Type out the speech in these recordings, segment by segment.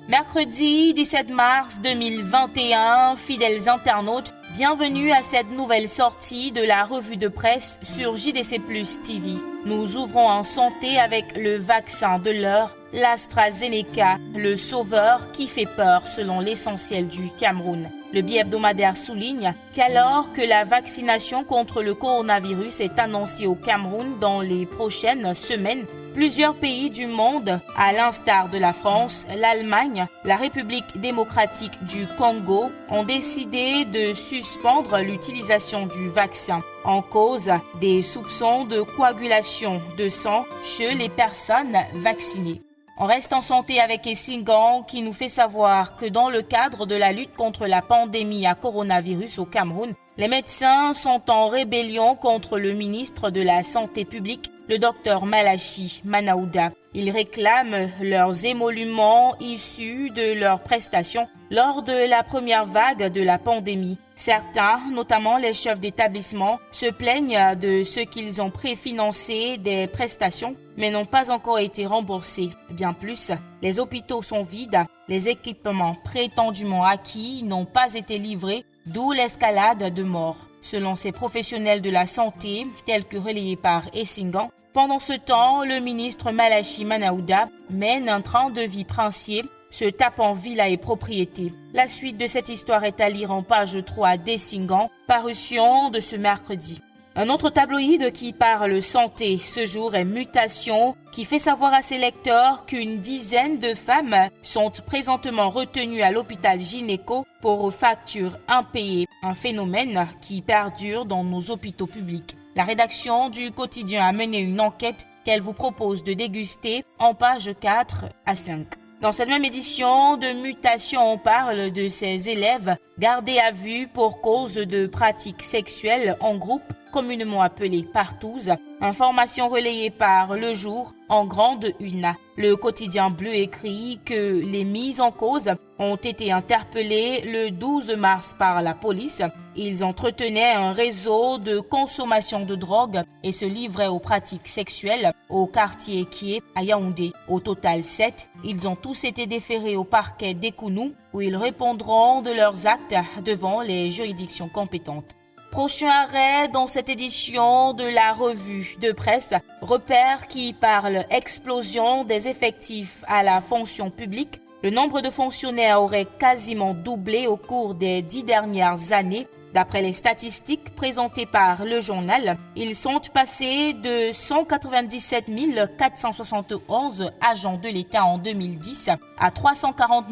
Mercredi 17 mars 2021, fidèles internautes, bienvenue à cette nouvelle sortie de la revue de presse sur JDC Plus TV. Nous ouvrons en santé avec le vaccin de l'heure, l'AstraZeneca, le sauveur qui fait peur selon l'essentiel du Cameroun. Le bi-hebdomadaire souligne qu'alors que la vaccination contre le coronavirus est annoncée au Cameroun dans les prochaines semaines, plusieurs pays du monde, à l'instar de la France, l'Allemagne, la République démocratique du Congo, ont décidé de suspendre l'utilisation du vaccin en cause des soupçons de coagulation de sang chez les personnes vaccinées. On reste en santé avec Essingan qui nous fait savoir que dans le cadre de la lutte contre la pandémie à coronavirus au Cameroun, les médecins sont en rébellion contre le ministre de la Santé publique, le docteur Malachi Manaouda. Ils réclament leurs émoluments issus de leurs prestations lors de la première vague de la pandémie. Certains, notamment les chefs d'établissement, se plaignent de ce qu'ils ont préfinancé des prestations mais n'ont pas encore été remboursés. Bien plus, les hôpitaux sont vides, les équipements prétendument acquis n'ont pas été livrés, d'où l'escalade de morts. Selon ces professionnels de la santé, tels que relayés par Essingan, pendant ce temps, le ministre Malachi Manaouda mène un train de vie princier, se tapant villa et propriété. La suite de cette histoire est à lire en page 3 d'Essingan, parution de ce mercredi. Un autre tabloïd qui parle santé ce jour est Mutation, qui fait savoir à ses lecteurs qu'une dizaine de femmes sont présentement retenues à l'hôpital gynéco pour factures impayées, un phénomène qui perdure dans nos hôpitaux publics. La rédaction du quotidien a mené une enquête qu'elle vous propose de déguster en pages 4 à 5. Dans cette même édition de Mutation, on parle de ces élèves gardés à vue pour cause de pratiques sexuelles en groupe, communément appelées partous. Information relayée par Le Jour en grande une. Le quotidien bleu écrit que les mises en cause ont été interpellés le 12 mars par la police. Ils entretenaient un réseau de consommation de drogue et se livraient aux pratiques sexuelles au quartier Ekié à Yaoundé. Au total 7, ils ont tous été déférés au parquet d'Ekounou où ils répondront de leurs actes devant les juridictions compétentes. Prochain arrêt dans cette édition de la revue de presse, repère qui parle explosion des effectifs à la fonction publique. Le nombre de fonctionnaires aurait quasiment doublé au cours des 10 dernières années. D'après les statistiques présentées par le journal, ils sont passés de 197 471 agents de l'État en 2010 à 340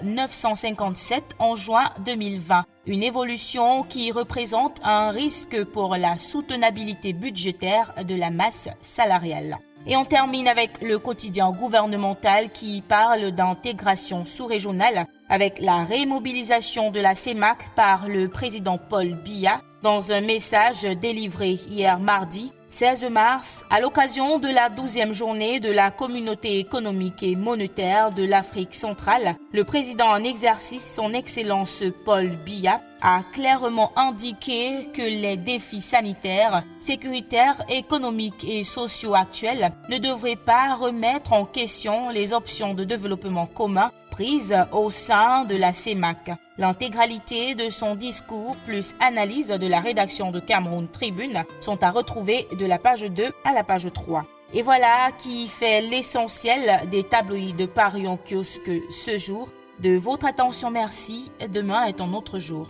957 en juin 2020. Une évolution qui représente un risque pour la soutenabilité budgétaire de la masse salariale. Et on termine avec le quotidien gouvernemental qui parle d'intégration sous-régionale avec la rémobilisation de la CEMAC par le président Paul Biya dans un message délivré hier mardi 16 mars à l'occasion de la 12e journée de la Communauté économique et monétaire de l'Afrique centrale. Le président en exercice, son Excellence Paul Biya, a clairement indiqué que les défis sanitaires, sécuritaires, économiques et sociaux actuels ne devraient pas remettre en question les options de développement commun prises au sein de la CEMAC. L'intégralité de son discours plus analyse de la rédaction de Cameroun Tribune sont à retrouver de la page 2 à la page 3. Et voilà qui fait l'essentiel des tabloïds parus en kiosque ce jour. De votre attention, merci. Demain est un autre jour.